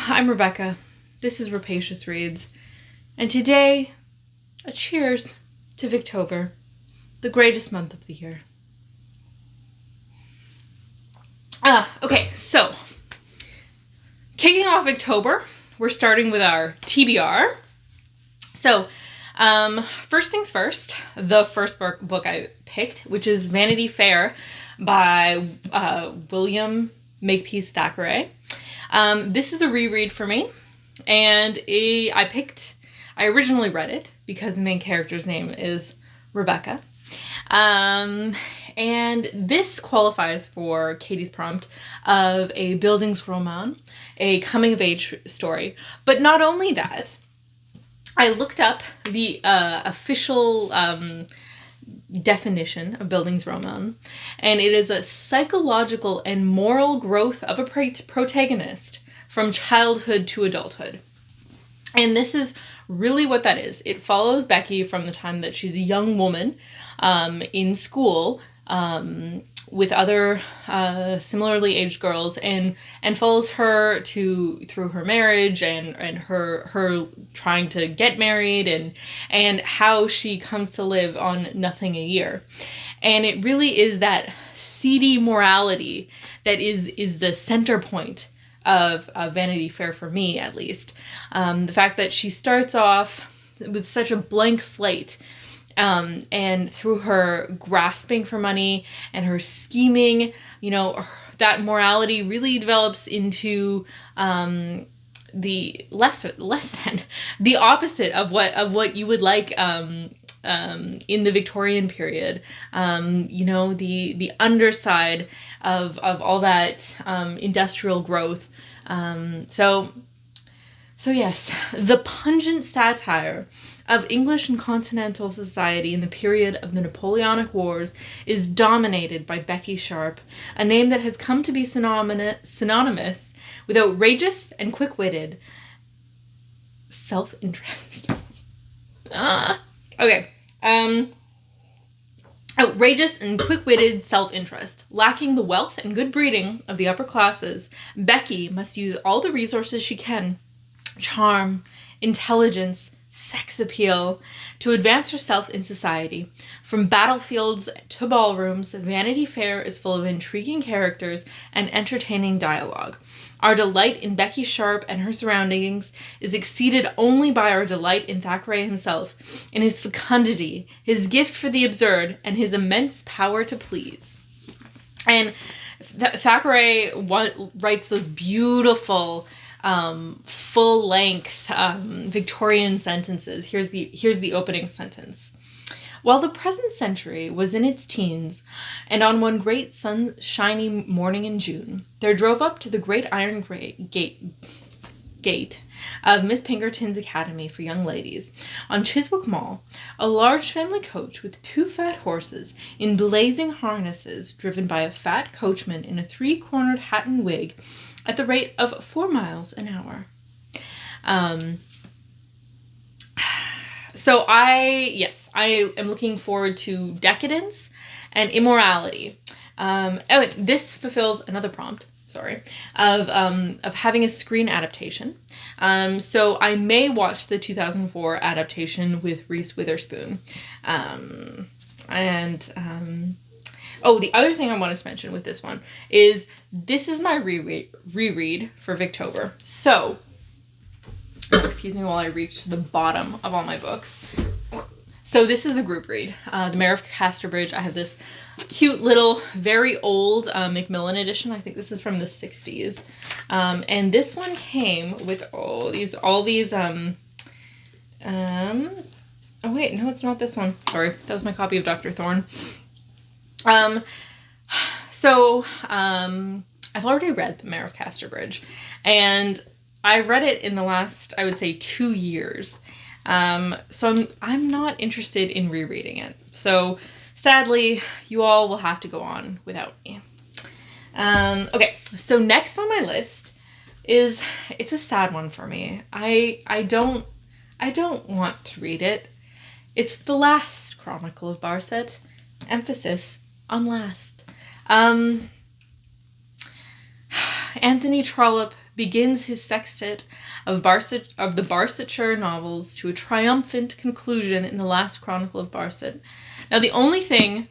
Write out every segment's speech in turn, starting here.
I'm Rebecca. This is Rapacious Reads. And today, a cheers to Victober, the greatest month of the year. Okay, so, kicking off Victober, we're starting with our TBR. So, first things first, the first book I picked, which is Vanity Fair by William Makepeace Thackeray. This is a reread for me, and I originally read it because the main character's name is Rebecca. And this qualifies for Katie's prompt of a Bildungsroman, a coming-of-age story. But not only that, I looked up the official definition of Bildungsroman, and it is a psychological and moral growth of a protagonist from childhood to adulthood. And this is really what that is. It follows Becky from the time that she's a young woman in school with other similarly aged girls, and follows her through her marriage and her trying to get married and how she comes to live on nothing a year. And it really is that seedy morality that is the center point of Vanity Fair for me, at least. The fact that she starts off with such a blank slate, and through her grasping for money and her scheming, that morality really develops into the less than the opposite of what you would like in the Victorian period. The underside of all that industrial growth. So yes, the pungent satire of English and continental society in the period of the Napoleonic Wars is dominated by Becky Sharp, a name that has come to be synonymous with outrageous and quick-witted self-interest. Outrageous and quick-witted self-interest. Lacking the wealth and good breeding of the upper classes, Becky must use all the resources she can, charm, intelligence, sex appeal, to advance herself in society. From battlefields to ballrooms, Vanity Fair is full of intriguing characters and entertaining dialogue. Our delight in Becky Sharp and her surroundings is exceeded only by our delight in Thackeray himself, in his fecundity, his gift for the absurd, and his immense power to please. And Thackeray writes those beautiful full-length Victorian sentences. Here's the opening sentence. While the present century was in its teens, and on one great sunshiny morning in June, there drove up to the great iron gate of Miss Pinkerton's Academy for Young Ladies on Chiswick Mall a large family coach with 2 fat horses in blazing harnesses, driven by a fat coachman in a 3-cornered hat and wig, at the rate of 4 miles an hour. So I am looking forward to decadence and immorality. This fulfills another prompt, of having a screen adaptation. So I may watch the 2004 adaptation with Reese Witherspoon. The other thing I wanted to mention with this one is this is my reread for Victober. So, excuse me while I reach to the bottom of all my books. So this is a group read. The Mayor of Casterbridge. I have this cute little, very old Macmillan edition. I think this is from the 60s. And this one came with all these oh wait, no, it's not this one. Sorry, that was my copy of Dr. Thorne. I've already read The Mayor of Casterbridge, and I read it in the last, I would say, 2 years. So I'm not interested in rereading it. So sadly, you all will have to go on without me. Okay, so next on my list it's a sad one for me. I don't want to read it. It's The Last Chronicle of Barset. Emphasis on last. Anthony Trollope begins his sextet of the Barsetshire novels to a triumphant conclusion in the Last Chronicle of Barset. Now, the only thing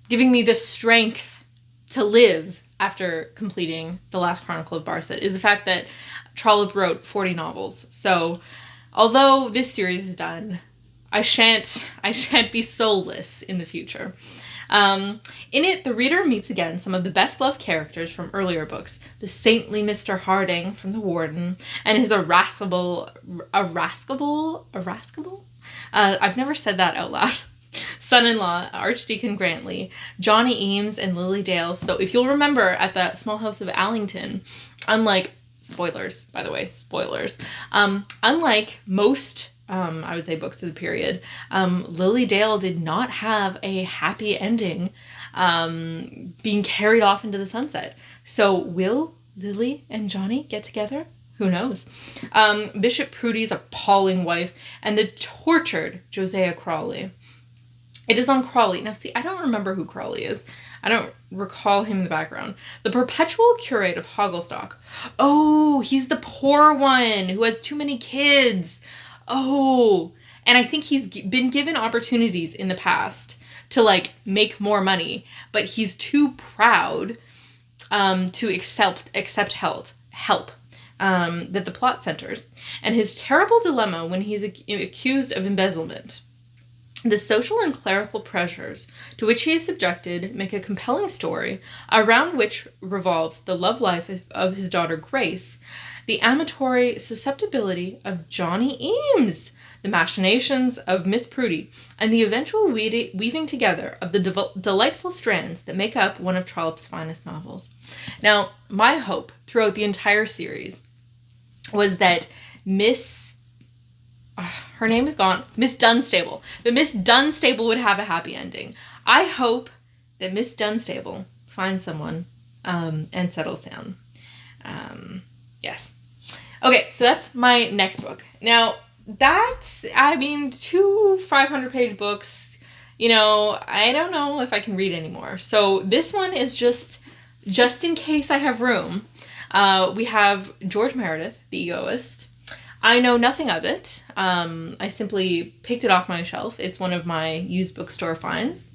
giving me the strength to live after completing the Last Chronicle of Barset is the fact that Trollope wrote 40 novels. So, although this series is done, I shan't be soulless in the future. In it, the reader meets again some of the best-loved characters from earlier books. The saintly Mr. Harding from The Warden, and his irascible, I've never said that out loud, son-in-law, Archdeacon Grantley, Johnny Eames, and Lily Dale. So if you'll remember at the Small House of Allington, unlike, spoilers, by the way, spoilers, unlike most I would say books of the period, Lily Dale did not have a happy ending, being carried off into the sunset. So will Lily and Johnny get together? Who knows? Bishop Prudy's appalling wife and the tortured Josiah Crawley. It is on Crawley. Now see, I don't remember who Crawley is. I don't recall him in the background. The perpetual curate of Hogglestock. Oh, he's the poor one who has too many kids. Oh, and I think he's been given opportunities in the past to like make more money, but he's too proud to accept help that the plot centers, and his terrible dilemma when he's accused of embezzlement. The social and clerical pressures to which he is subjected make a compelling story around which revolves the love life of his daughter Grace, the amatory susceptibility of Johnny Eames, the machinations of Miss Prudy, and the eventual weaving together of the delightful strands that make up one of Trollope's finest novels. Now, my hope throughout the entire series was that her name is gone, Miss Dunstable. That Miss Dunstable would have a happy ending. I hope that Miss Dunstable finds someone and settles down. Yes. Okay, so that's my next book. Now, that's, I mean, 2 500-page books, you know, I don't know if I can read anymore. So this one is just in case I have room. We have George Meredith, The Egoist. I know nothing of it. I simply picked it off my shelf. It's one of my used bookstore finds.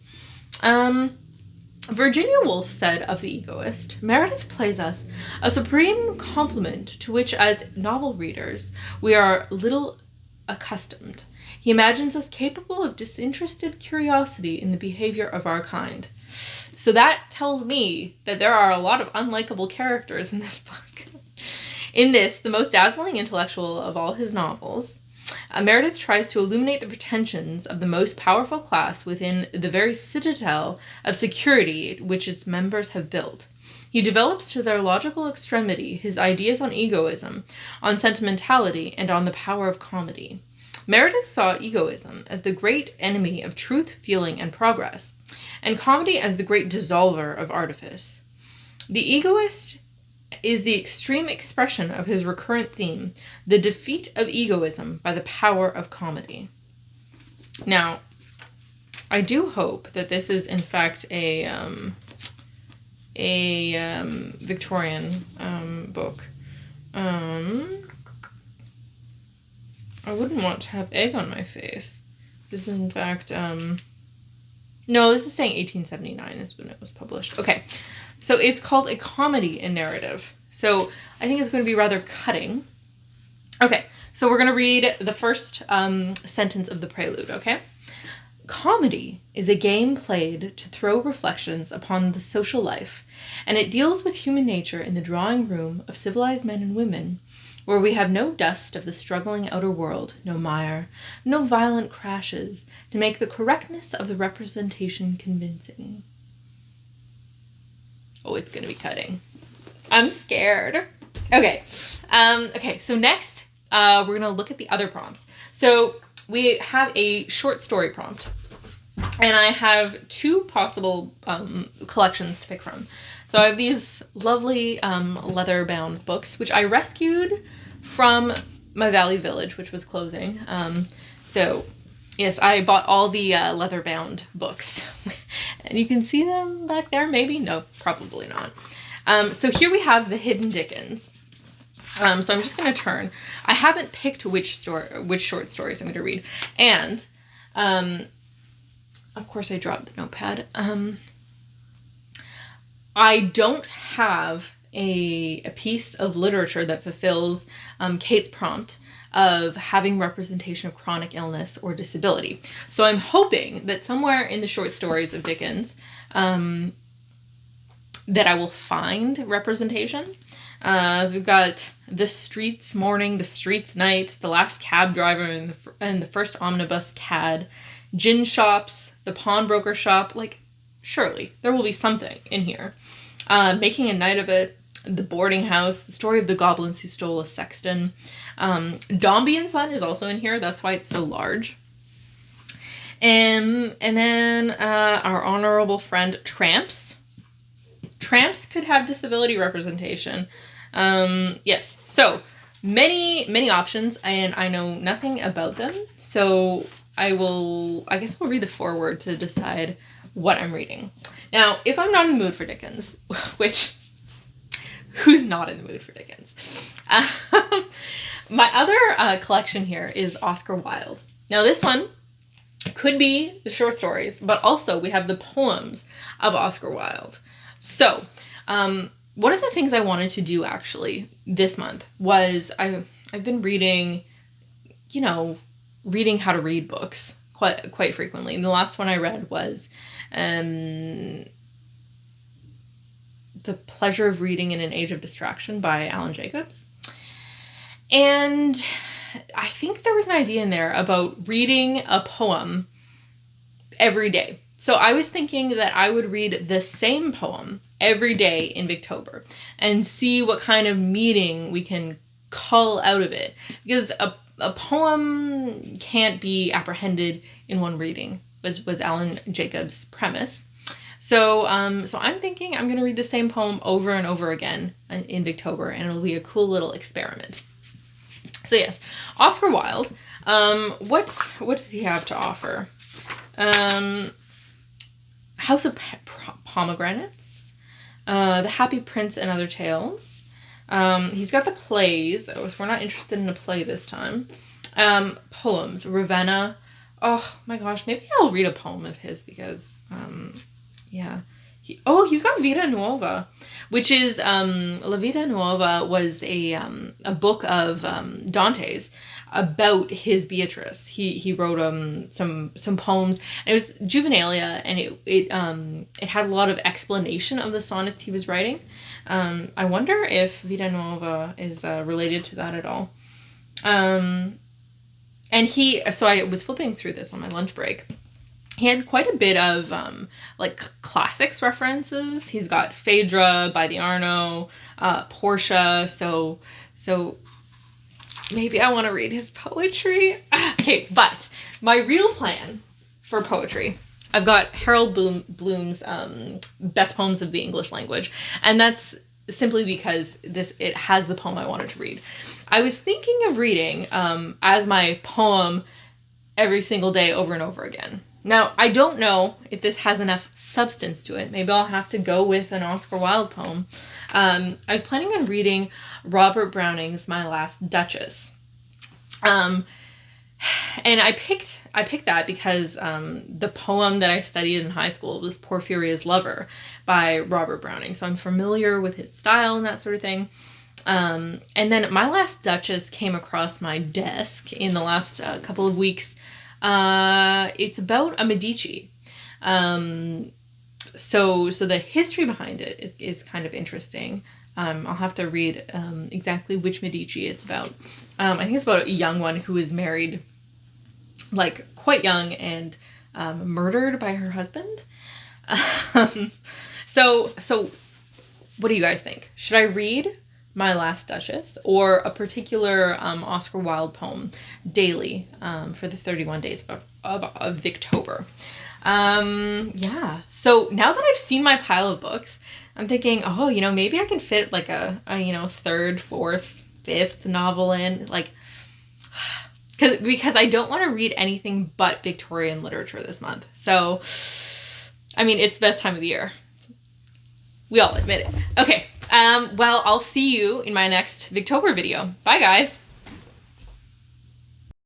Virginia Woolf said of The Egoist, Meredith plays us a supreme compliment to which, as novel readers, we are little accustomed. He imagines us capable of disinterested curiosity in the behavior of our kind. So that tells me that there are a lot of unlikable characters in this book. In this, the most dazzling intellectual of all his novels, Meredith tries to illuminate the pretensions of the most powerful class within the very citadel of security which its members have built. He develops to their logical extremity his ideas on egoism, on sentimentality, and on the power of comedy. Meredith saw egoism as the great enemy of truth, feeling, and progress, and comedy as the great dissolver of artifice. The Egoist is the extreme expression of his recurrent theme, the defeat of egoism by the power of comedy. Now, I do hope that this is in fact a Victorian book. I wouldn't want to have egg on my face. This is in fact, no, this is saying 1879 is when it was published. Okay. So it's called A Comedy in Narrative. So I think it's going to be rather cutting. Okay, so we're going to read the first sentence of the prelude, okay? Comedy is a game played to throw reflections upon the social life, and it deals with human nature in the drawing room of civilized men and women, where we have no dust of the struggling outer world, no mire, no violent crashes, to make the correctness of the representation convincing. Oh, it's going to be cutting. I'm scared. Okay. So next, we're going to look at the other prompts. So we have a short story prompt. And I have 2 possible collections to pick from. So I have these lovely leather-bound books, which I rescued from my Valley Village, which was closing. So yes, I bought all the leather-bound books. And you can see them back there, maybe? No, probably not. So here we have the Hidden Dickens. So I'm just going to turn. I haven't picked which short stories I'm going to read. And, of course, I dropped the notepad. I don't have a piece of literature that fulfills Kate's prompt of having representation of chronic illness or disability. So I'm hoping that somewhere in the short stories of Dickens that I will find representation. So we've got the streets morning, the streets night, the last cab driver and the first omnibus cad, gin shops, the pawnbroker shop. Like, surely there will be something in here. Making a night of it, the boarding house, the story of the goblins who stole a sexton. Dombey and Son is also in here. That's why it's so large. And then our honorable friend Tramps. Tramps could have disability representation. Yes. So many options, and I know nothing about them. So I guess I'll read the foreword to decide what I'm reading. Now, if I'm not in the mood for Dickens, which, who's not in the mood for Dickens? My other collection here is Oscar Wilde. Now, this one could be the short stories, but also we have the poems of Oscar Wilde. So, one of the things I wanted to do actually this month was I've been reading, reading how to read books quite frequently. And the last one I read was The Pleasure of Reading in an Age of Distraction by Alan Jacobs. And I think there was an idea in there about reading a poem every day. So I was thinking that I would read the same poem every day in Victober and see what kind of meaning we can cull out of it. Because a poem can't be apprehended in one reading, was Alan Jacobs' premise. So I'm thinking I'm going to read the same poem over and over again in Victober, and it'll be a cool little experiment. So yes, Oscar Wilde. What does he have to offer? House of Pomegranates, The Happy Prince and Other Tales. He's got the plays. We're not interested in a play this time. Poems, Ravenna. Oh my gosh, maybe I'll read a poem of his because, yeah. He's got Vita Nuova, which is, La Vita Nuova was a book of Dante's about his Beatrice. He wrote some poems, and it was Juvenilia, and it had a lot of explanation of the sonnets he was writing. I wonder if Vita Nuova is related to that at all. So I was flipping through this on my lunch break. He had quite a bit of, classics references. He's got Phaedra by the Arno, Portia, so maybe I want to read his poetry. Okay, but my real plan for poetry, I've got Harold Bloom's Best Poems of the English Language, and that's simply because it has the poem I wanted to read. I was thinking of reading as my poem every single day over and over again. Now, I don't know if this has enough substance to it. Maybe I'll have to go with an Oscar Wilde poem. I was planning on reading Robert Browning's My Last Duchess. And I picked that because the poem that I studied in high school was Porphyria's Lover by Robert Browning. So I'm familiar with his style and that sort of thing. And then My Last Duchess came across my desk in the last couple of weeks. It's about a Medici. So the history behind it is kind of interesting. I'll have to read exactly which Medici it's about. I think it's about a young one who is married, quite young, and murdered by her husband. So what do you guys think? Should I read My Last Duchess or a particular Oscar Wilde poem daily for the 31 days of Victober? Yeah. So now that I've seen my pile of books, I'm thinking, maybe I can fit a third, fourth, fifth novel in, because I don't want to read anything but Victorian literature this month. So, it's the best time of the year. We all admit it. Okay, Well, I'll see you in my next Victober video. Bye, guys.